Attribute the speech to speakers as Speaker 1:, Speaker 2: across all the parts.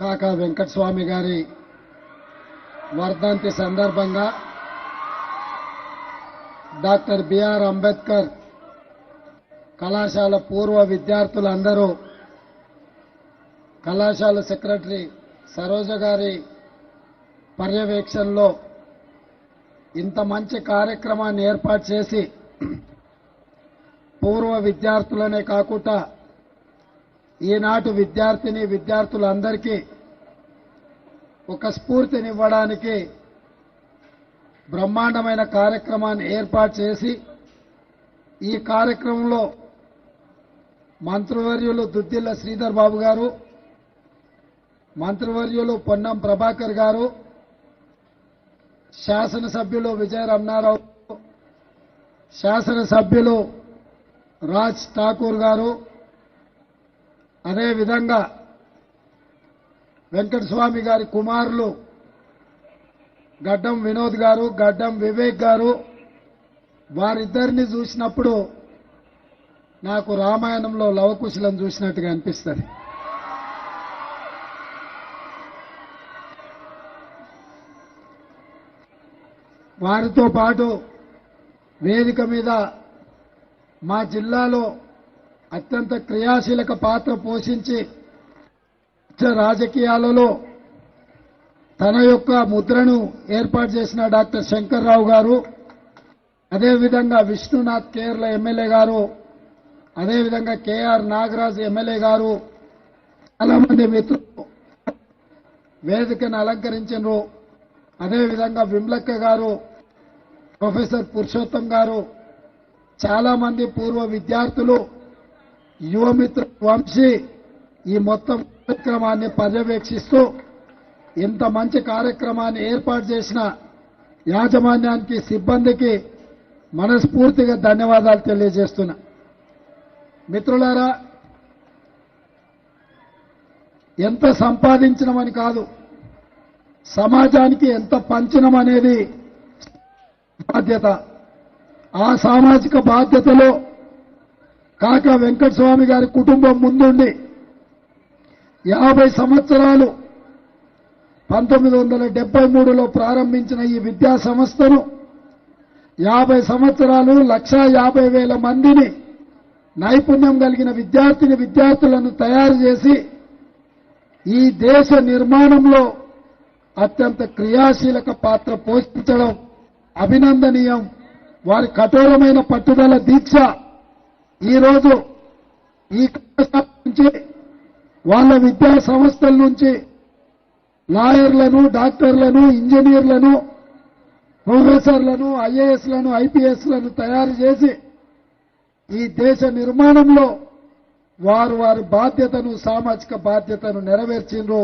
Speaker 1: కాకా వెంకటస్వామి గారి వర్ధంతి సందర్భంగా డాక్టర్ బిఆర్ అంబేద్కర్ కళాశాల పూర్వ విద్యార్థులందరూ కళాశాల సెక్రటరీ సరోజ గారి పర్యవేక్షణలో ఇంత మంచి కార్యక్రమాన్ని ఏర్పాటు చేసి పూర్వ విద్యార్థులనే కాకుండా ఈనాటి విద్యార్థులందరికీ ఒక స్ఫూర్తినివ్వడానికి బ్రహ్మాండమైన కార్యక్రమాన్ని ఏర్పాటు చేసి ఈ కార్యక్రమంలో మంత్రివర్యులు దుద్దిల్ల శ్రీధర్ బాబు గారు, మంత్రివర్యులు పొన్నం ప్రభాకర్ గారు, శాసనసభ్యులు విజయ రమణారావు, శాసనసభ్యులు రాజ్ ఠాకూర్ గారు, అదేవిధంగా వెంకటస్వామి గారి కుమారులు గడ్డం వినోద్ గారు, గడ్డం వివేక్ గారు, వారిద్దరిని చూసినప్పుడు నాకు రామాయణంలో లవకుశలను చూసినట్టుగా అనిపిస్తుంది. వారితో పాటు వేదిక మీద మా జిల్లాలో అత్యంత క్రియాశీలక పాత్ర పోషించి రాజకీయాలలో తన యొక్క ముద్రను ఏర్పాటు చేసిన డాక్టర్ శంకర్రావు గారు, అదేవిధంగా విష్ణునాథ్ కేరళ ఎమ్మెల్యే గారు, అదేవిధంగా కేఆర్ నాగరాజ్ ఎమ్మెల్యే గారు, చాలా మంది మిత్రులు వేదికను అలంకరించారు. అదేవిధంగా విమలక్క గారు, ప్రొఫెసర్ పురుషోత్తం గారు, చాలా మంది పూర్వ విద్యార్థులు, యువమిత్ర వంశీ ఈ మొత్తం కార్యక్రమాన్ని పర్యవేక్షిస్తూ ఇంత మంచి కార్యక్రమాన్ని ఏర్పాటు చేసిన యాజమాన్యానికి, సిబ్బందికి మనస్ఫూర్తిగా ధన్యవాదాలు తెలియజేస్తున్నా. మిత్రులారా, ఎంత సంపాదించడమని కాదు, సమాజానికి ఎంత పంచడమనేది బాధ్యత. ఆ సామాజిక బాధ్యతలో కాకా వెంకటస్వామి గారి కుటుంబం ముందుండి 50 సంవత్సరాలు 1973లో ప్రారంభించిన ఈ విద్యా సంస్థను 50 సంవత్సరాలు 1,50,000 మందిని నైపుణ్యం కలిగిన విద్యార్థులను తయారు చేసి ఈ దేశ నిర్మాణంలో అత్యంత క్రియాశీలక పాత్ర పోషించడం అభినందనీయం. వారి కఠోరమైన పట్టుదల దీక్ష ఈరోజు ఈ కళాశాల నుంచి, వాళ్ళ విద్యా సంస్థల నుంచి లాయర్లను, డాక్టర్లను, ఇంజనీర్లను, ప్రొఫెసర్లను, ఐఏఎస్లను, ఐపీఎస్లను తయారు చేసి ఈ దేశ నిర్మాణంలో వారి బాధ్యతను, సామాజిక బాధ్యతను నెరవేర్చిండ్రు.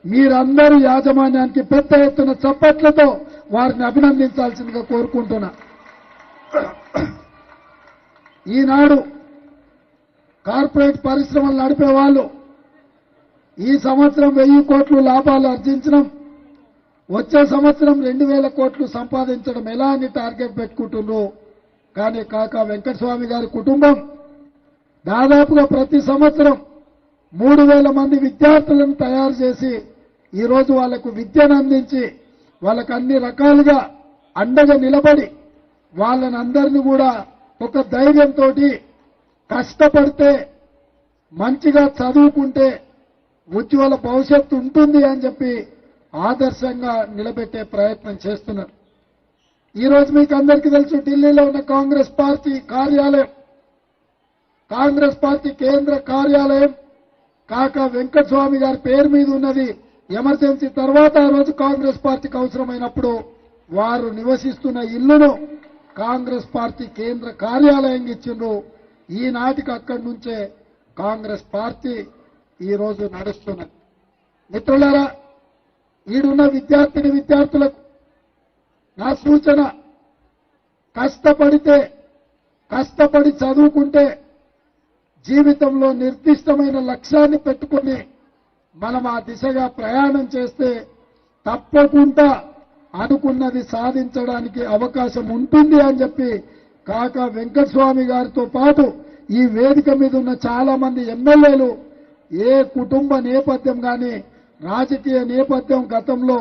Speaker 1: మీరందరూ యాజమాన్యానికి పెద్ద ఎత్తున చప్పట్లతో వారిని అభినందించాల్సిందిగా కోరుకుంటున్నా. ఈనాడు కార్పొరేట్ పరిశ్రమలు నడిపే వాళ్ళు ఈ సంవత్సరం 1000 కోట్లు లాభాలు ఆర్జించడం, వచ్చే సంవత్సరం 2000 కోట్లు సంపాదించడం ఎలా అని టార్గెట్ పెట్టుకుంటున్నారు. కానీ కాకా వెంకటస్వామి గారి కుటుంబం దాదాపుగా ప్రతి సంవత్సరం 3000 మంది విద్యార్థులను తయారు చేసి ఈరోజు వాళ్లకు విద్యను అందించి వాళ్ళకు అన్ని రకాలుగా అండగా నిలబడి వాళ్ళని అందరినీ కూడా ఒక ధైర్యంతో కష్టపడితే, మంచిగా చదువుకుంటే ఉజ్వల భవిష్యత్తు ఉంటుంది అని చెప్పి ఆదర్శంగా నిలబెట్టే ప్రయత్నం చేస్తున్నారు. ఈరోజు మీకు అందరికీ తెలుసు, ఢిల్లీలో ఉన్న కాంగ్రెస్ పార్టీ కార్యాలయం, కాంగ్రెస్ పార్టీ కేంద్ర కార్యాలయం కాకా వెంకటస్వామి గారి పేరు మీద ఉన్నది. ఎమర్జెన్సీ తర్వాత ఆ రోజు కాంగ్రెస్ పార్టీకి అవసరమైనప్పుడు వారు నివసిస్తున్న ఇల్లును కాంగ్రెస్ పార్టీ కేంద్ర కార్యాలయంగా ఇచ్చిండ్రు. ఈనాటికి అక్కడి నుంచే కాంగ్రెస్ పార్టీ ఈరోజు నడుస్తున్నది. మిత్రులారా, ఈడున్న విద్యార్థులకు నా సూచన, కష్టపడి చదువుకుంటే జీవితంలో నిర్దిష్టమైన లక్ష్యాన్ని పెట్టుకుని మనం ఆ దిశగా ప్రయాణం చేస్తే తప్పకుండా అనుకున్నది సాధించడానికి అవకాశం ఉంటుంది అని చెప్పి కాకా వెంకటస్వామి గారితో పాటు ఈ వేదిక మీద ఉన్న చాలా మంది ఎమ్మెల్యేలు ఏ కుటుంబ నేపథ్యం కానీ రాజకీయ నేపథ్యం గతంలో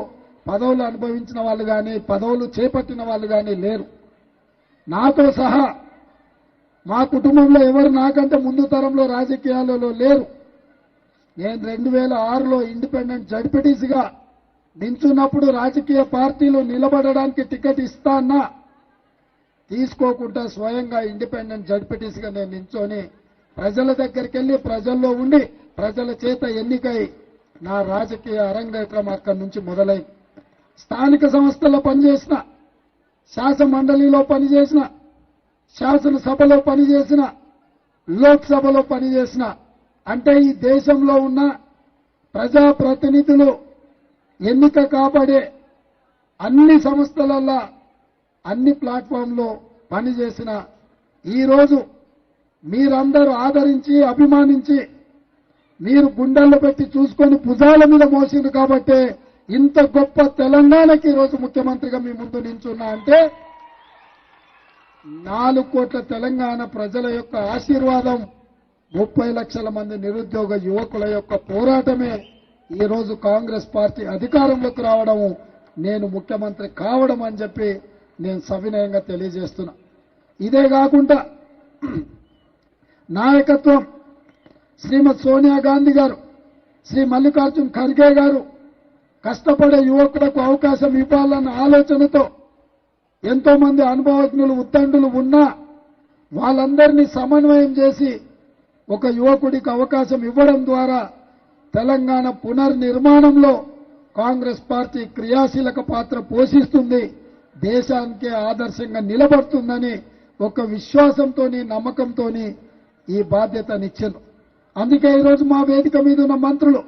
Speaker 1: పదవులు అనుభవించిన వాళ్ళు కానీ పదవులు చేపట్టిన వాళ్ళు కానీ లేరు. నాతో సహా మా కుటుంబంలో ఎవరు నాకంటే ముందు తరంలో రాజకీయాలలో లేరు. నేను 2006లో ఇండిపెండెంట్ జడ్పీటీసీగా నించున్నప్పుడు రాజకీయ పార్టీలు నిలబడడానికి టికెట్ ఇస్తానా తీసుకోకుండా స్వయంగా ఇండిపెండెంట్ జడ్పీటీసీగా నేను నించొని ప్రజల దగ్గరికి వెళ్లి ప్రజల్లో ఉండి ప్రజల చేత ఎన్నికై నా రాజకీయ అరంగేట్రం అక్కడి నుంచి మొదలైంది. స్థానిక సంస్థల్లో పనిచేసిన, శాసన మండలిలో పనిచేసిన, శాసనసభలో పనిచేసిన, లోక్సభలో పనిచేసిన, అంటే ఈ దేశంలో ఉన్న ప్రజాప్రతినిధులు ఎన్నిక కాబడే అన్ని సంస్థలల్లో అన్ని ప్లాట్ఫామ్లో పనిచేసిన ఈరోజు మీరందరూ ఆదరించి అభిమానించి మీరు గుండెల్లో పెట్టి చూసుకొని భుజాల మీద మోసింది కాబట్టే ఇంత గొప్ప తెలంగాణకి ఈరోజు ముఖ్యమంత్రిగా మీ ముందు నించున్నా అంటే 4 కోట్ల తెలంగాణ ప్రజల యొక్క ఆశీర్వాదం, 30 లక్షల మంది నిరుద్యోగ యువకుల యొక్క పోరాటమే ఈరోజు కాంగ్రెస్ పార్టీ అధికారంలోకి రావడం, నేను ముఖ్యమంత్రి కావడం అని చెప్పి నేను సవినయంగా తెలియజేస్తున్నా. ఇదే కాకుండా నాయకత్వం శ్రీమతి సోనియా గాంధీ గారు, శ్రీ మల్లికార్జున్ ఖర్గే గారు కష్టపడే యువకులకు అవకాశం ఇవ్వాలన్న ఆలోచనతో ఎంతో మంది అనుభవజ్ఞులు ఉద్దండులు ఉన్నా వాళ్ళందరినీ సమన్వయం చేసి ఒక యువకుడికి అవకాశం ఇవ్వడం ద్వారా తెలంగాణ పునర్నిర్మాణంలో కాంగ్రెస్ పార్టీ క్రియాశీలక పాత్ర పోషిస్తుంది, దేశానికే ఆదర్శంగా నిలబడుతుందని ఒక విశ్వాసంతోని నమ్మకంతోని ఈ బాధ్యతనిచ్చారు. అందుకే ఈరోజు మా వేదిక మీద ఉన్న మంత్రులు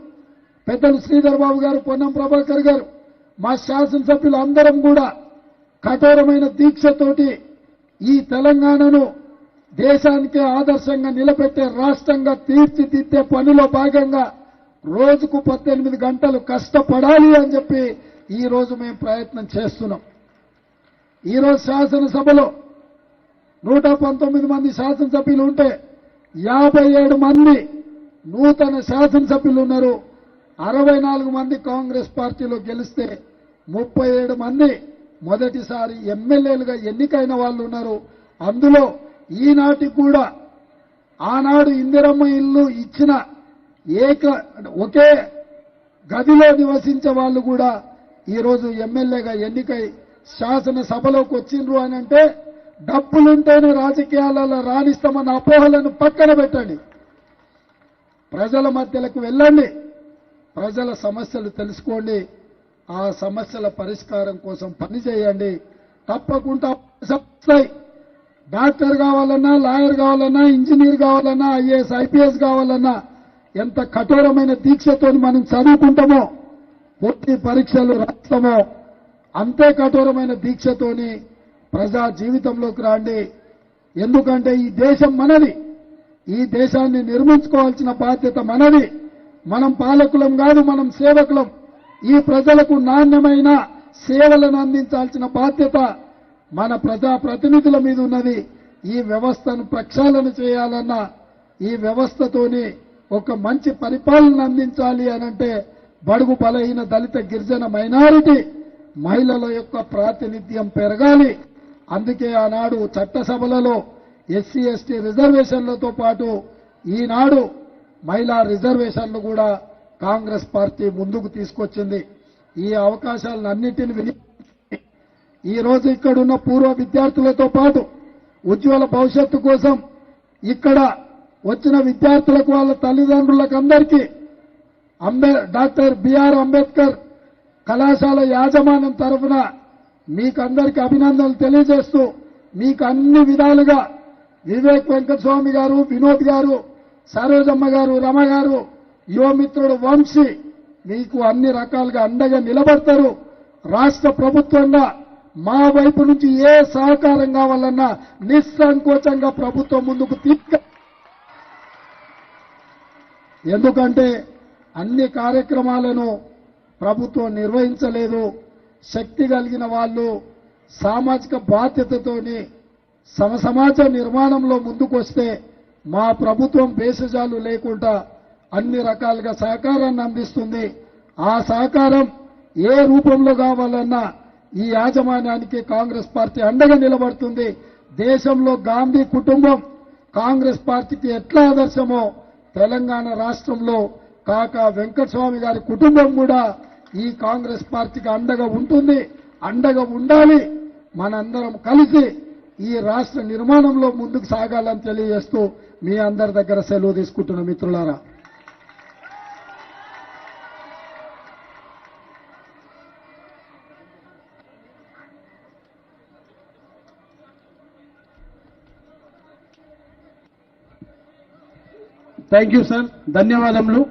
Speaker 1: పెద్దలు శ్రీధర్ బాబు గారు, పొన్నం ప్రభాకర్ గారు, మా శాసనసభ్యులు అందరం కూడా కఠోరమైన దీక్షతోటి ఈ తెలంగాణను దేశానికే ఆదర్శంగా నిలబెట్టే రాష్ట్రంగా తీర్చిదిద్దే పనిలో భాగంగా రోజుకు 18 గంటలు కష్టపడాలి అని చెప్పి ఈ రోజు మేము ప్రయత్నం చేస్తున్నాం. ఈరోజు శాసనసభలో 119 మంది శాసనసభ్యులు ఉంటే 57 మంది నూతన శాసనసభ్యులు ఉన్నారు. 64 మంది కాంగ్రెస్ పార్టీలో గెలిస్తే 37 మంది మొదటిసారి ఎమ్మెల్యేలుగా ఎన్నికైన వాళ్ళు ఉన్నారు. అందులో ఈనాటికి కూడా ఆనాడు ఇందిరమ్మ ఇల్లు ఇచ్చిన ఒకే గదిలో నివసించే వాళ్ళు కూడా ఈరోజు ఎమ్మెల్యేగా ఎన్నికై శాసనసభలోకి వచ్చిండ్రు అని అంటే డబ్బులుంటేనే రాజకీయాలలో రాణిస్తామన్న అపోహలను పక్కన పెట్టండి. ప్రజల మధ్యలకు వెళ్ళండి, ప్రజల సమస్యలు తెలుసుకోండి, ఆ సమస్యల పరిష్కారం కోసం పనిచేయండి. తప్పకుండా వస్తాయి. డాక్టర్ కావాలన్నా, లాయర్ కావాలన్నా, ఇంజనీర్ కావాలన్నా, ఐఏఎస్ ఐపీఎస్ కావాలన్నా ఎంత కఠోరమైన దీక్షతో మనం చదువుకుంటామో, పోటీ పరీక్షలు రాస్తామో అంతే కఠోరమైన దీక్షతోని ప్రజా జీవితంలోకి రండి. ఎందుకంటే ఈ దేశం మనది, ఈ దేశాన్ని నిర్మించుకోవాల్సిన బాధ్యత మనది. మనం పాలకులం కాదు, మనం సేవకులం. ఈ ప్రజలకు నాణ్యమైన సేవలను అందించాల్సిన బాధ్యత మన ప్రజాప్రతినిధుల మీద ఉన్నది. ఈ వ్యవస్థను ప్రక్షాళన చేయాలన్నా, ఈ వ్యవస్థతోని ఒక మంచి పరిపాలన అందించాలి అనంటే బడుగు బలహీన దళిత గిరిజన మైనారిటీ మహిళల యొక్క ప్రాతినిధ్యం పెరగాలి. అందుకే ఆనాడు చట్టసభలలో ఎస్సీ ఎస్టీ రిజర్వేషన్లతో పాటు ఈనాడు మహిళా రిజర్వేషన్లు కూడా కాంగ్రెస్ పార్టీ ముందుకు తీసుకొచ్చింది. ఈ అవకాశాలన్నింటినీ వినియోగించి ఈరోజు ఇక్కడున్న పూర్వ విద్యార్థులతో పాటు ఉజ్వల భవిష్యత్తు కోసం ఇక్కడ వచ్చిన విద్యార్థులకు వాళ్ళ తల్లిదండ్రులకు అందరికీ డాక్టర్ బిఆర్ అంబేద్కర్ కళాశాల యాజమాన్యం తరఫున మీకందరికీ అభినందనలు తెలియజేస్తూ, మీకు అన్ని విధాలుగా వివేక్ వెంకటస్వామి గారు, వినోద్ గారు, సరోజమ్మ గారు, రమ గారు, యువమిత్రుడు వంశీ మీకు అన్ని రకాలుగా అండగా నిలబడతారు. రాష్ట్ర ప్రభుత్వంగా మా వైపు నుంచి ఏ సహకారం కావాలన్నా నిస్సంకోచంగా ప్రభుత్వం ముందుకు ఎందుకంటే అన్ని కార్యక్రమాలను ప్రభుత్వం నిర్వహించలేదు. శక్తి కలిగిన వాళ్ళు సామాజిక బాధ్యతతోని సమాజ నిర్మాణంలో ముందుకొస్తే మా ప్రభుత్వం భేషజాలు లేకుండా అన్ని రకాలుగా సహకారాన్ని అందిస్తుంది. ఆ సహకారం ఏ రూపంలో కావాలన్నా ఈ యాజమాన్యానికి కాంగ్రెస్ పార్టీ అండగా నిలబడుతుంది. దేశంలో గాంధీ కుటుంబం కాంగ్రెస్ పార్టీకి ఎట్లా ఆదర్శమో తెలంగాణ రాష్ట్రంలో కాకా వెంకటస్వామి గారి కుటుంబం కూడా ఈ కాంగ్రెస్ పార్టీకి అండగా ఉంటుంది, అండగా ఉండాలి. మనందరం కలిసి ఈ రాష్ట్ర నిర్మాణంలో ముందుకు సాగాలని తెలియజేస్తూ మీ అందరి దగ్గర సెలవు తీసుకుంటున్న మిత్రులారా.
Speaker 2: థ్యాంక్ యూ సార్, ధన్యవాదములు.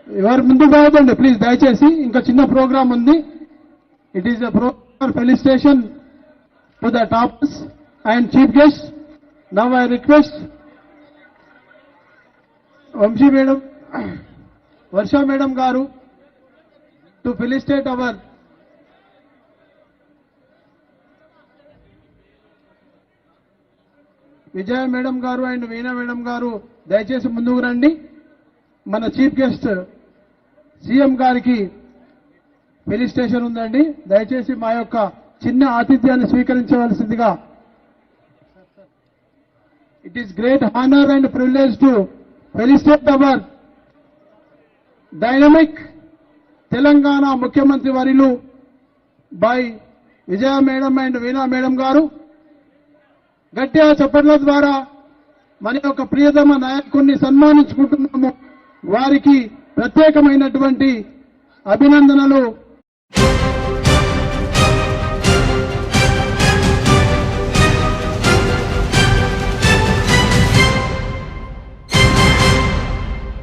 Speaker 2: ఎవరు ముందుకు రావద్దండి ప్లీజ్, దయచేసి ఇంకా చిన్న ప్రోగ్రామ్ ఉంది. It is a program felicitation to the toppers and chief guest. Now I request Vamshi madam, Varsha madam గారు to felicitate our Vijaya madam గారు అండ్ వీణా మేడం గారు దయచేసి ముందుకు రండి. మన చీఫ్ గెస్ట్ సీఎం గారికి ఫెలిసిటేషన్ ఉందండి. దయచేసి మా యొక్క చిన్న ఆతిథ్యాన్ని స్వీకరించవలసిందిగా. It is great honour and privilege to felicitate our dynamic Telangana ముఖ్యమంత్రి వర్యులు by Vijaya madam and Veena madam గారు. గట్టిగా చప్పట్ల ద్వారా మన యొక్క ప్రియతమ నాయకుడిని సన్మానించుకుంటున్నాము. వారికి ప్రత్యేకమైనటువంటి అభినందనలు.